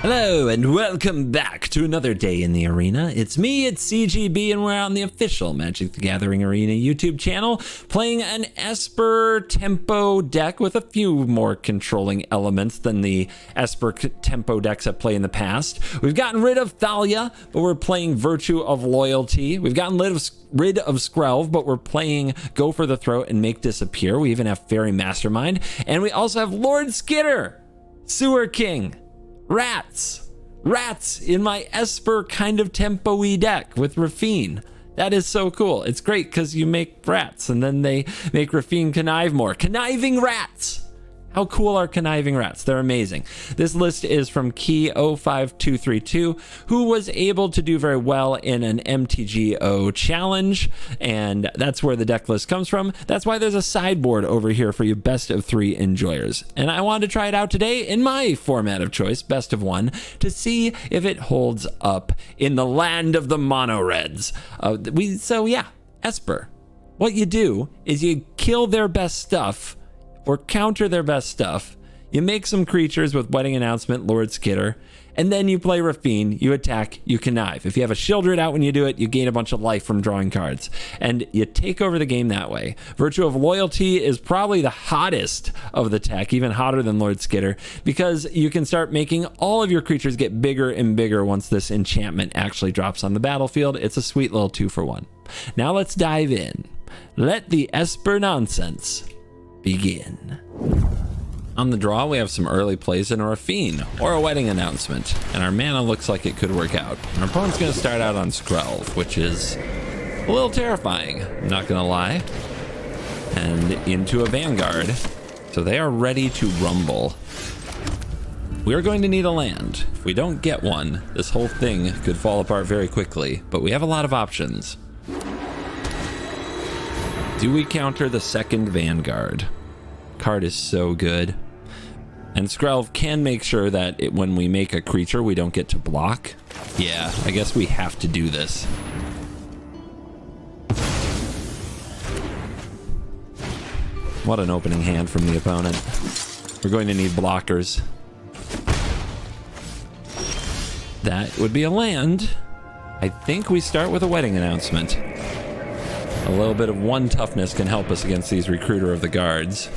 Hello and welcome back to another day in the arena. It's me, it's CGB, and we're on the official Magic the Gathering Arena YouTube channel playing an Esper tempo deck with a few more controlling elements than the Esper tempo decks I played in the past. We've gotten rid of Thalia, but we're playing Virtue of Loyalty. We've gotten rid of Skrelv, but we're playing Go for the Throat and Make Disappear. We even have Fairy Mastermind, and we also have Lord Skitter, Sewer King. Rats in my Esper kind of tempo-y deck with Rafine. That is so cool. It's great because you make rats and then they make Rafine connive more. Conniving rats! How cool are conniving rats? They're amazing. This list is from Key05232, who was able to do very well in an MTGO challenge, and that's where the deck list comes from. That's why there's a sideboard over here for you best of 3 enjoyers. And I wanted to try it out today in my format of choice, best of 1, to see if it holds up in the land of the mono reds. So yeah, Esper. What you do is you kill their best stuff or counter their best stuff. You make some creatures with Wedding Announcement, Lord Skitter, and then you play Rafine, you attack, you connive. If you have a Shieldred out when you do it, you gain a bunch of life from drawing cards, and you take over the game that way. Virtue of Loyalty is probably the hottest of the tech, even hotter than Lord Skitter, because you can start making all of your creatures get bigger and bigger once this enchantment actually drops on the battlefield. It's a sweet little 2-for-1. Now let's dive in. Let the Esper nonsense begin. On the draw, we have some early plays in a Rafine or a Wedding Announcement, and our mana looks like it could work out. Our opponent's going to start out on Skrelv, which is a little terrifying, I'm not going to lie, and into a Vanguard, so they are ready to rumble. We're going to need a land. If we don't get one, this whole thing could fall apart very quickly, but we have a lot of options. Do we counter the second Vanguard? Card is so good. And Skrelv can make sure that when we make a creature, we don't get to block. Yeah, I guess we have to do this. What an opening hand from the opponent. We're going to need blockers. That would be a land. I think we start with a Wedding Announcement. A little bit of 1 toughness can help us against these Recruiter of the Guards.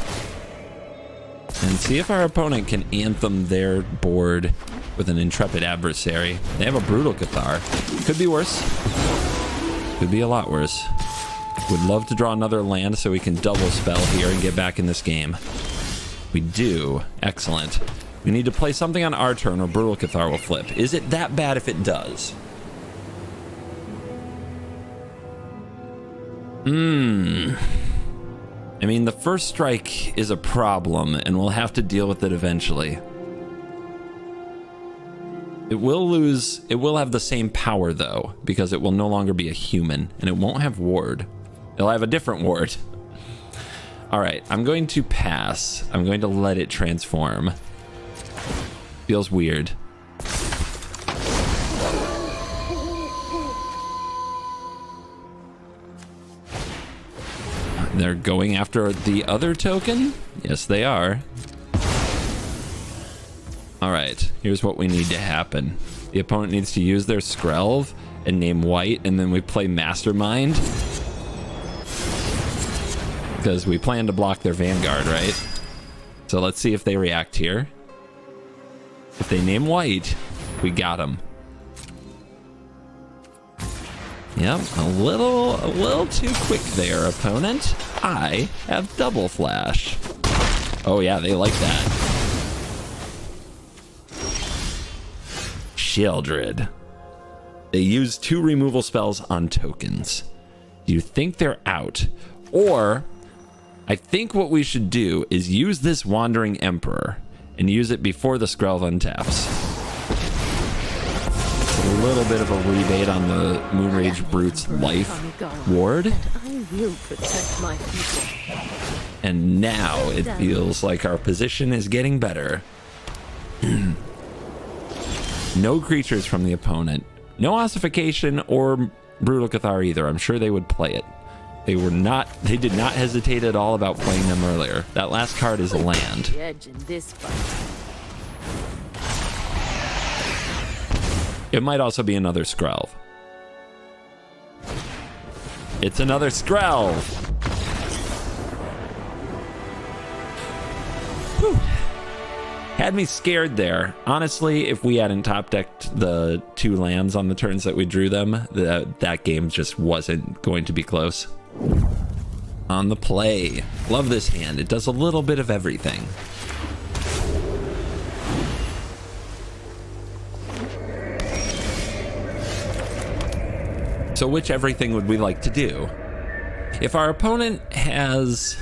And see if our opponent can anthem their board with an Intrepid Adversary. They have a Brutal Cathar. Could be worse. Could be a lot worse. Would love to draw another land so we can double spell here and get back in this game. We do. Excellent. We need to play something on our turn or Brutal Cathar will flip. Is it that bad if it does? I mean, the first strike is a problem, and we'll have to deal with it eventually. It will have the same power, though, because it will no longer be a human, and it won't have ward. It'll have a different ward. All right, I'm going to pass. I'm going to let it transform. Feels weird. They're going after the other token? Yes, they are. All right, here's what we need to happen. The opponent needs to use their Skrelv and name white, and then we play Mastermind. Because we plan to block their Vanguard, right? So let's see if they react here. If they name white, we got them. Yep, a little too quick there, opponent. I have double flash. Oh yeah, they like that. Shieldred. They use 2 removal spells on tokens. Do you think they're out? Or, I think what we should do is use this Wandering Emperor and use it before the Skrelv untaps. A little bit of a rebate on the Moonrage Brute's life ward. And now it feels like our position is getting better. No creatures from the opponent. No Ossification or Brutal Cathar either. I'm sure they would play it. They did not hesitate at all about playing them earlier. That last card is a land. It might also be another Skrelv. It's another Skrelv. Whew. Had me scared there. Honestly, if we hadn't top decked the 2 lands on the turns that we drew them, that game just wasn't going to be close. On the play. Love this hand. It does a little bit of everything. So which everything would we like to do? If our opponent has...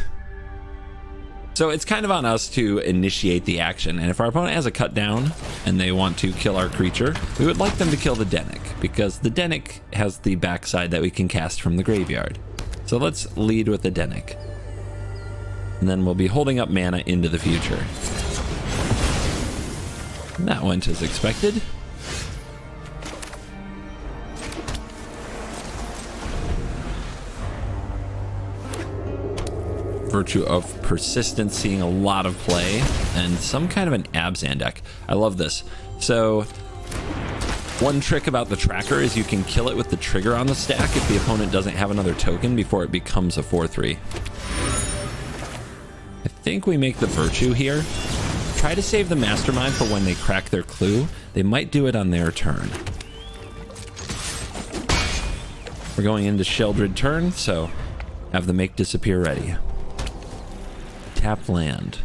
So it's kind of on us to initiate the action, and if our opponent has a cut down and they want to kill our creature, we would like them to kill the Dennick, because the Dennick has the backside that we can cast from the graveyard. So let's lead with the Dennick. And then we'll be holding up mana into the future. And that went as expected. Virtue of Persistence seeing a lot of play, and some kind of an Abzan deck. I love this. So one trick about the tracker is you can kill it with the trigger on the stack if the opponent doesn't have another token before it becomes a 4/3. I think we make the Virtue here. Try to save the Mastermind for when they crack their clue. They might do it on their turn. We're going into Sheldred turn, so have the Make Disappear ready. Tap land.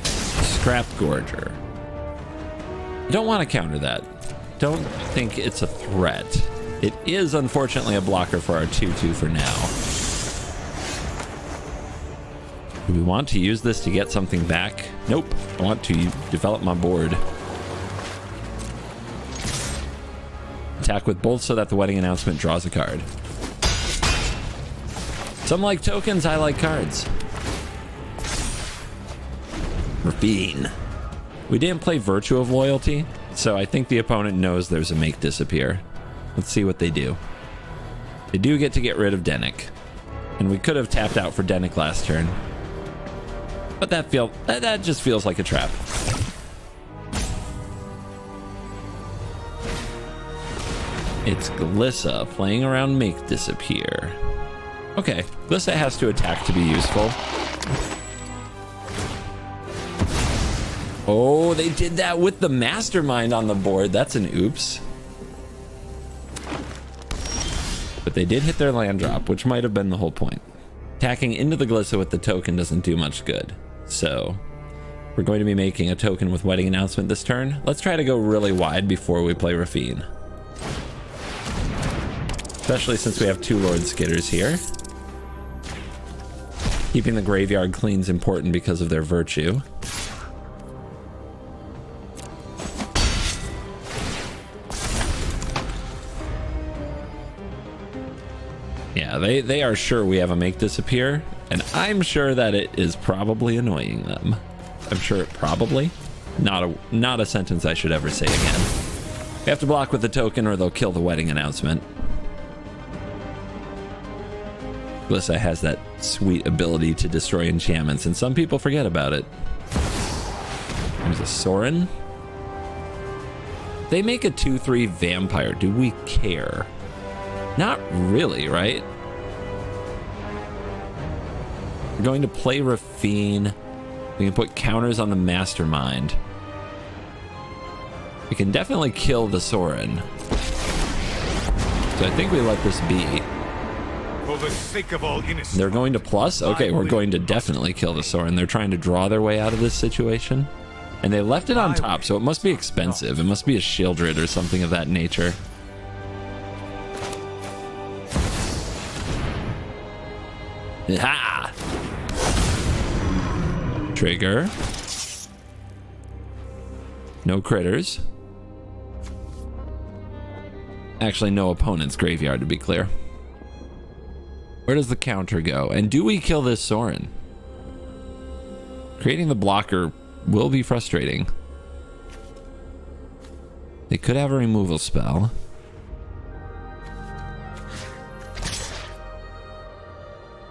Scrap Gorger. Don't want to counter that. Don't think it's a threat. It is unfortunately a blocker for our 2/2 for now. Do we want to use this to get something back? Nope. I want to develop my board. Attack with both so that the Wedding Announcement draws a card. Some like tokens, I like cards. Ravine. We didn't play Virtue of Loyalty, so I think the opponent knows there's a Make Disappear. Let's see what they do. They do get to get rid of Dennick, and we could have tapped out for Dennick last turn, but that just feels like a trap. It's Glissa playing around Make Disappear. Okay, Glissa has to attack to be useful. Oh, they did that with the Mastermind on the board. That's an oops. But they did hit their land drop, which might have been the whole point. Attacking into the Glissa with the token doesn't do much good. So we're going to be making a token with Wedding Announcement this turn. Let's try to go really wide before we play Ravine. Especially since we have 2 Lord Skitters here. Keeping the graveyard clean is important because of their Virtue. Yeah, they are sure we have a Make Disappear, and I'm sure that it is probably annoying them. I'm sure it probably. Not a sentence I should ever say again. We have to block with the token or they'll kill the Wedding Announcement. Glissa has that sweet ability to destroy enchantments, and some people forget about it. There's a Sorin. They make a 2/3 vampire. Do we care? Not really, right? We're going to play Ravine. We can put counters on the Mastermind. We can definitely kill the Sorin. So I think we let this be. For the sake of all innocent. They're going to plus? Okay, we're going to definitely kill the Sorin. They're trying to draw their way out of this situation. And they left it on top, so it must be expensive. It must be a Sheldred or something of that nature. Ha! Trigger. No critters. Actually, no opponent's graveyard, to be clear. Where does the counter go? And do we kill this Sorin? Creating the blocker will be frustrating. They could have a removal spell.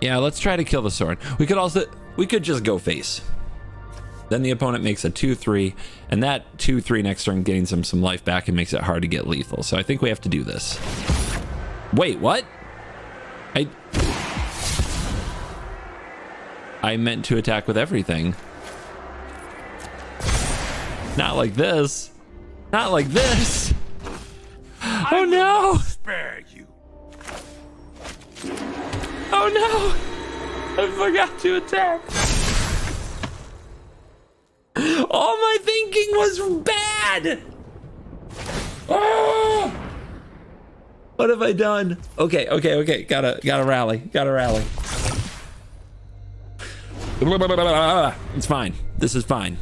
Yeah, let's try to kill the Sorin. We could just go face. Then the opponent makes a 2/3, and that 2/3 next turn gains him some life back and makes it hard to get lethal. So I think we have to do this. Wait, what? I meant to attack with everything. Not like this. Not like this. Oh no! Spare you. Oh no! I forgot to attack. All my thinking was bad. Oh! What have I done? Okay. Gotta rally. It's fine. This is fine.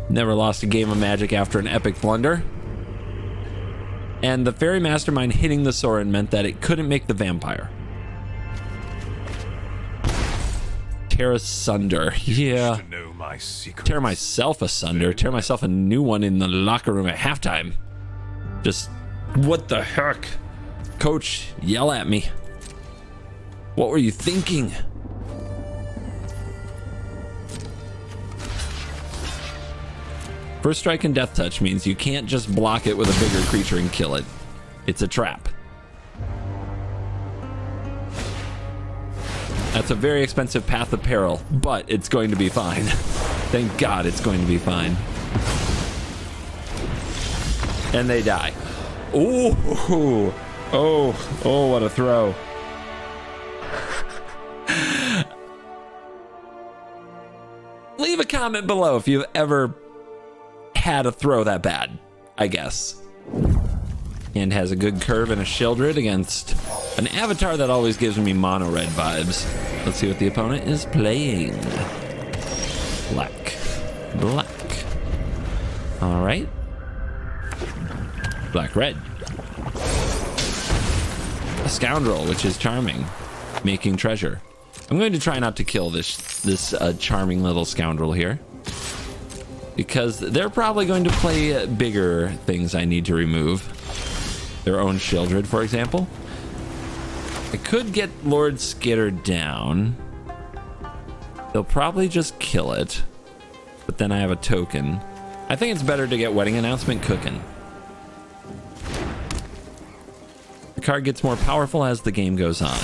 Never lost a game of Magic after an epic blunder. And the Fairy Mastermind hitting the Sorin meant that it couldn't make the Vampire. Tear asunder. Yeah. To know my secrets. Tear myself asunder. Tear myself a new one in the locker room at halftime. Just, what the heck? Coach, yell at me. What were you thinking? First strike and death touch means you can't just block it with a bigger creature and kill it. It's a trap. That's a very expensive path of peril, but it's going to be fine. Thank God it's going to be fine. And they die. Ooh. Oh, what a throw. Leave a comment below if you've ever had a throw that bad, I guess. And has a good curve and a Shieldred against an avatar that always gives me mono red vibes. Let's see what the opponent is playing. Black. All right. Black red. A Scoundrel, which is charming. Making treasure. I'm going to try not to kill this charming little Scoundrel here, because they're probably going to play bigger things I need to remove. Their own Shieldred, for example. I could get Lord Skitter down. They'll probably just kill it, but then I have a token. I think it's better to get Wedding Announcement cooking. The card gets more powerful as the game goes on.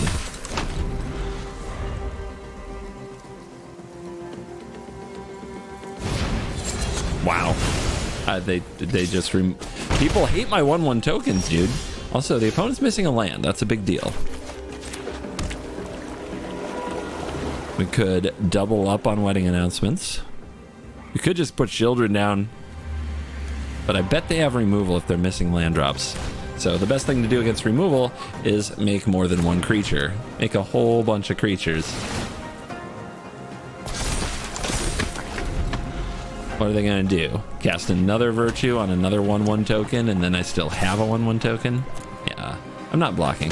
Wow. They just people hate my 1/1 tokens, dude. Also, the opponent's missing a land. That's a big deal. We could double up on Wedding Announcements. We could just put Shieldred down, but I bet they have removal if they're missing land drops. So the best thing to do against removal is make more than one creature. Make a whole bunch of creatures. What are they gonna do? Cast another Virtue on another 1/1 token, and then I still have a 1/1 token? Yeah, I'm not blocking.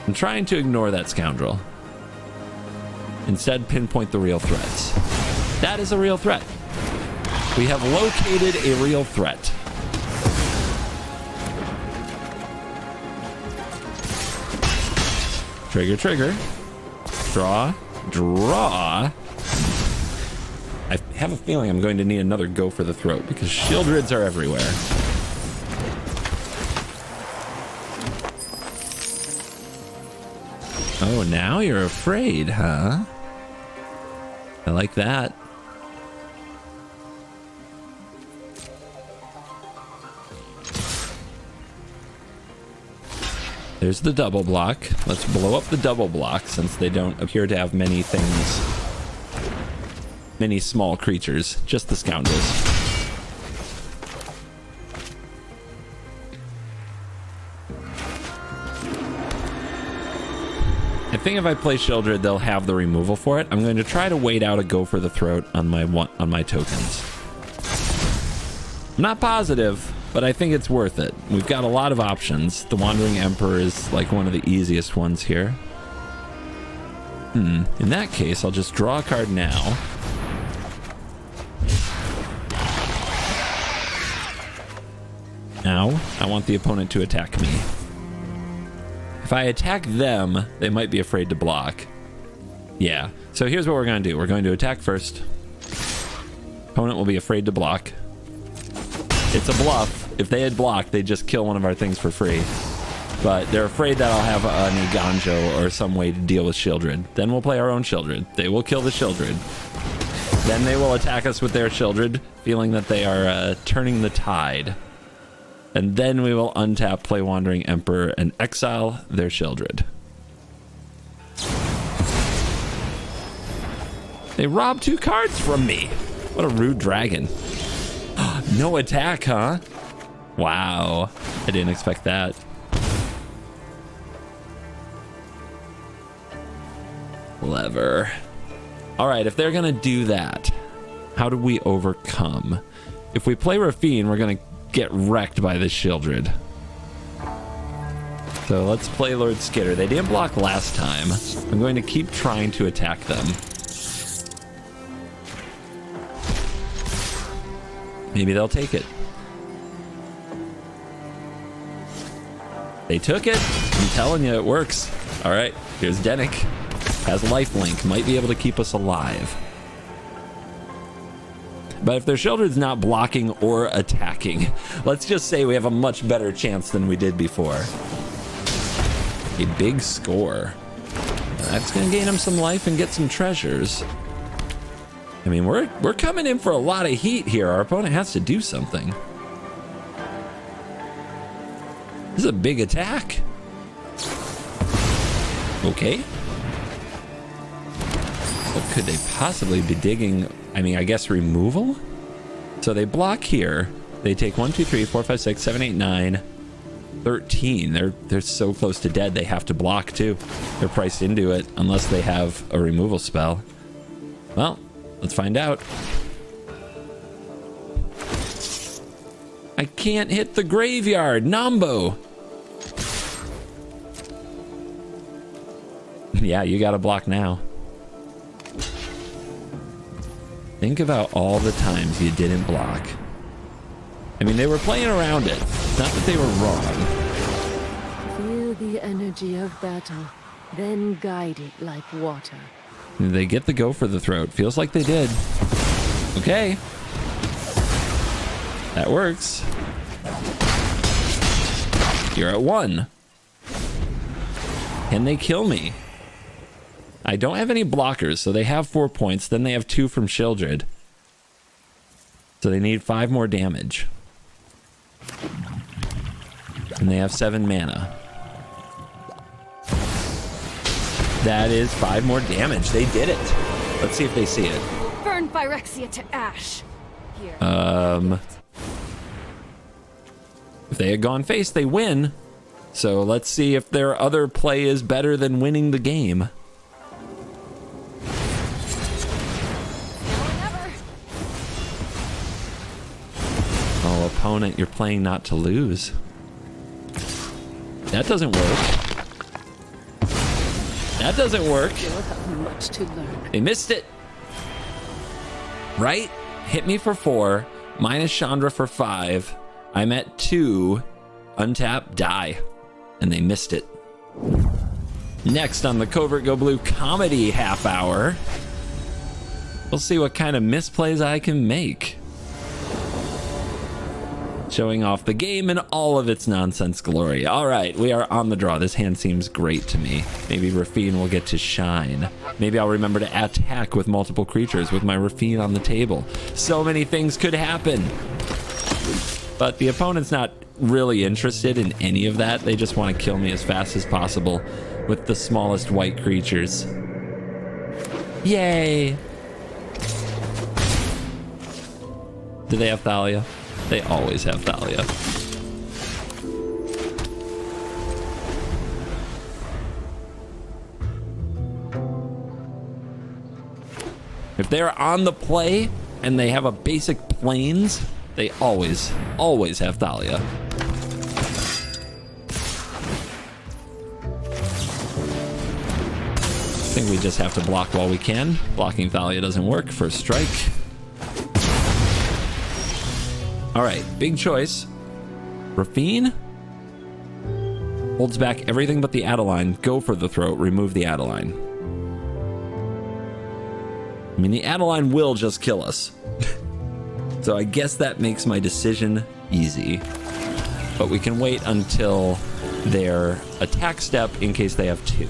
I'm trying to ignore that Scoundrel. Instead, pinpoint the real threats. That is a real threat. We have located a real threat. Trigger. Draw. I have a feeling I'm going to need another go for the throat because Shieldreds are everywhere. Oh, now you're afraid, huh? I like that. There's the double block. Let's blow up the double block since they don't appear to have many things. Many small creatures, just the Scoundrels. I think if I play Shieldred, they'll have the removal for it. I'm going to try to wait out a go for the throat on my tokens. I'm not positive, but I think it's worth it. We've got a lot of options. The Wandering Emperor is like one of the easiest ones here. In that case, I'll just draw a card now. Now, I want the opponent to attack me. If I attack them, they might be afraid to block. Yeah, So here's what we're going to do. We're going to attack first. Opponent will be afraid to block. It's a bluff. If they had blocked, they'd just kill one of our things for free. But they're afraid that I'll have an Iganjo or some way to deal with Shieldred. Then we'll play our own Shieldred. They will kill the Shieldred. Then they will attack us with their Shieldred, feeling that they are turning the tide. And then we will untap, play Wandering Emperor, and exile their Shieldred. They robbed 2 cards from me. What a rude dragon. No attack, huh? Wow. I didn't expect that. Clever. All right, if they're going to do that, how do we overcome? If we play Rafine, we're going to get wrecked by this Shieldred. So let's play Lord Skitter. They didn't block last time. I'm going to keep trying to attack them. Maybe they'll take it. They took it. I'm telling you, it works. All right, here's Dennick. Has lifelink. Might be able to keep us alive. But if their Shieldred's not blocking or attacking, let's just say we have a much better chance than we did before. A big score. That's going to gain him some life and get some treasures. I mean, we're coming in for a lot of heat here. Our opponent has to do something. This is a big attack. Okay. What could they possibly be digging? I mean, I guess removal? So they block here. They take 1, 2, 3, 4, 5, 6, 7, 8, 9, 13. They're so close to dead, they have to block too. They're priced into it unless they have a removal spell. Well, let's find out. I can't hit the graveyard. Nambo. Yeah, you gotta block now. Think about all the times you didn't block. I mean, they were playing around it. It's not that they were wrong. Feel the energy of battle, then guide it like water. They get the go for the throat. Feels like they did. Okay. That works. You're at 1. Can they kill me? I don't have any blockers, so they have 4 points. Then they have 2 from Shieldred. So they need 5 more damage. And they have 7 mana. That is 5 more damage. They did it. Let's see if they see it. Burn Phyrexia to ash. Here. If they had gone face, they win. So let's see if their other play is better than winning the game. Oh, opponent, you're playing not to lose. That doesn't work. That doesn't work. You'll have much to learn. They missed it. Right? Hit me for 4. Minus Chandra for 5. I'm at 2. Untap, die. And they missed it. Next on the Covert Go Blue comedy half hour, we'll see what kind of misplays I can make. Showing off the game in all of its nonsense glory. All right, we are on the draw. This hand seems great to me. Maybe Rafine will get to shine. Maybe I'll remember to attack with multiple creatures with my Rafine on the table. So many things could happen. But the opponent's not really interested in any of that. They just want to kill me as fast as possible with the smallest white creatures. Yay! Do they have Thalia? They always have Thalia. If they're on the play and they have a basic plains, they always have Thalia. I think we just have to block while we can. Blocking Thalia doesn't work. First strike. All right, big choice. Rafine holds back everything but the Adeline. Go for the throat. Remove the Adeline. I mean, the Adeline will just kill us. So I guess that makes my decision easy. But we can wait until their attack step in case they have 2.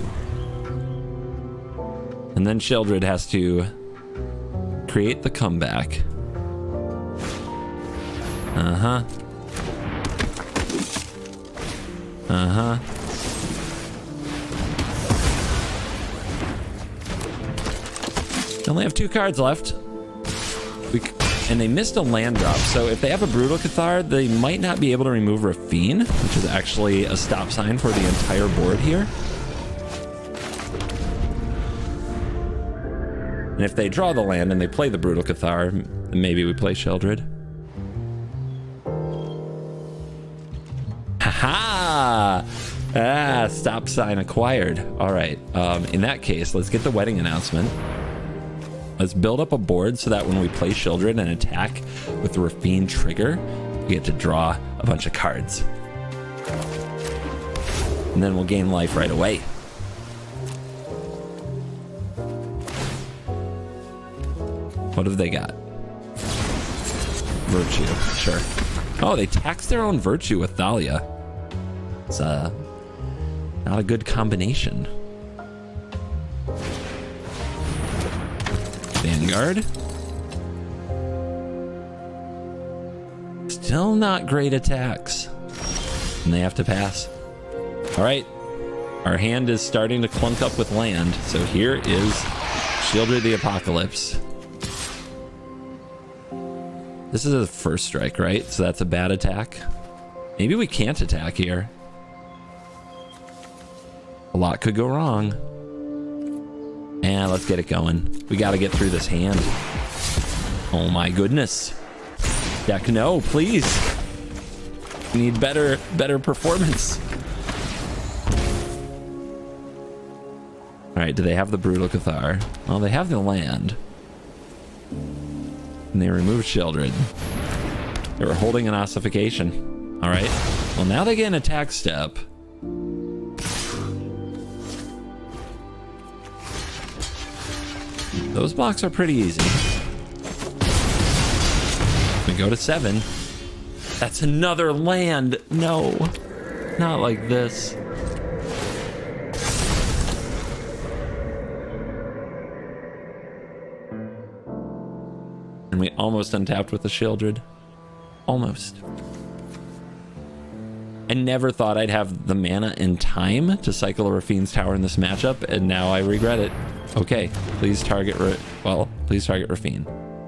And then Sheoldred has to create the comeback. Uh-huh. Uh-huh. They only have 2 cards left. And they missed a land drop, so if they have a Brutal Cathar, they might not be able to remove Rafine, which is actually a stop sign for the entire board here. And if they draw the land and they play the Brutal Cathar, then maybe we play Sheoldred. Haha! Ah, stop sign acquired. All right, in that case, let's get the wedding announcement. Let's build up a board so that when we play Sheoldred and attack with the Rafine trigger, we get to draw a bunch of cards. And then we'll gain life right away. What have they got? Virtue, sure. Oh, they tax their own Virtue with Thalia. It's not a good combination. Vanguard. Still not great attacks. And they have to pass. All right. Our hand is starting to clunk up with land. So here is Sheoldred the Apocalypse. This is a first strike, right? So that's a bad attack. Maybe we can't attack here. A lot could go wrong. And let's get it going. We got to get through this hand. Oh my goodness. Deck, no, please. We need better performance. All right, do they have the Brutal Cathar? Well, they have the land. And they removed Sheoldred. They were holding an ossification. All right. Well, now they get an attack step. Those blocks are pretty easy. We go to 7. That's another land. No, not like this. And we almost untapped with the Sheoldred. Almost. I never thought I'd have the mana and time to cycle a Rafine's Tower in this matchup, and now I regret it. Okay, please target, please target Rafine.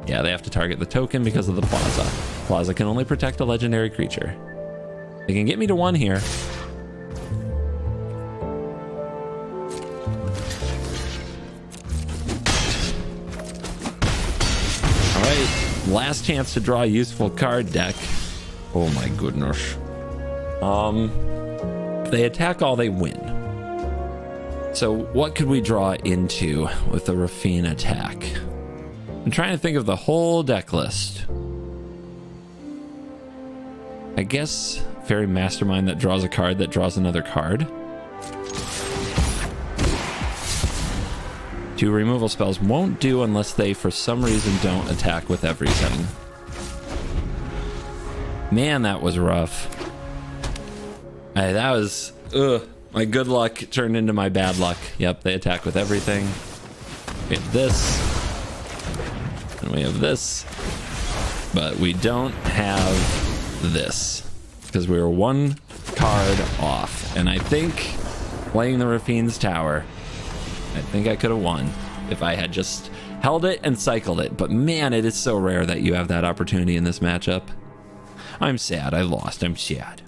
Yeah, they have to target the token because of the Plaza. Plaza can only protect a legendary creature. They can get me to 1 here. All right, last chance to draw a useful card deck. Oh my goodness. If they attack all, they win. So what could we draw into with the Rafine attack? I'm trying to think of the whole deck list. I guess Fairy Mastermind that draws a card that draws another card. 2 removal spells won't do unless they for some reason don't attack with everything. Man, that was rough. That was, my good luck turned into my bad luck. Yep, they attack with everything. We have this. And we have this. But we don't have this. Because we were 1 card off. And I think playing the Rafine's Tower, I think I could have won if I had just held it and cycled it. But man, it is so rare that you have that opportunity in this matchup. I'm sad. I lost. I'm sad.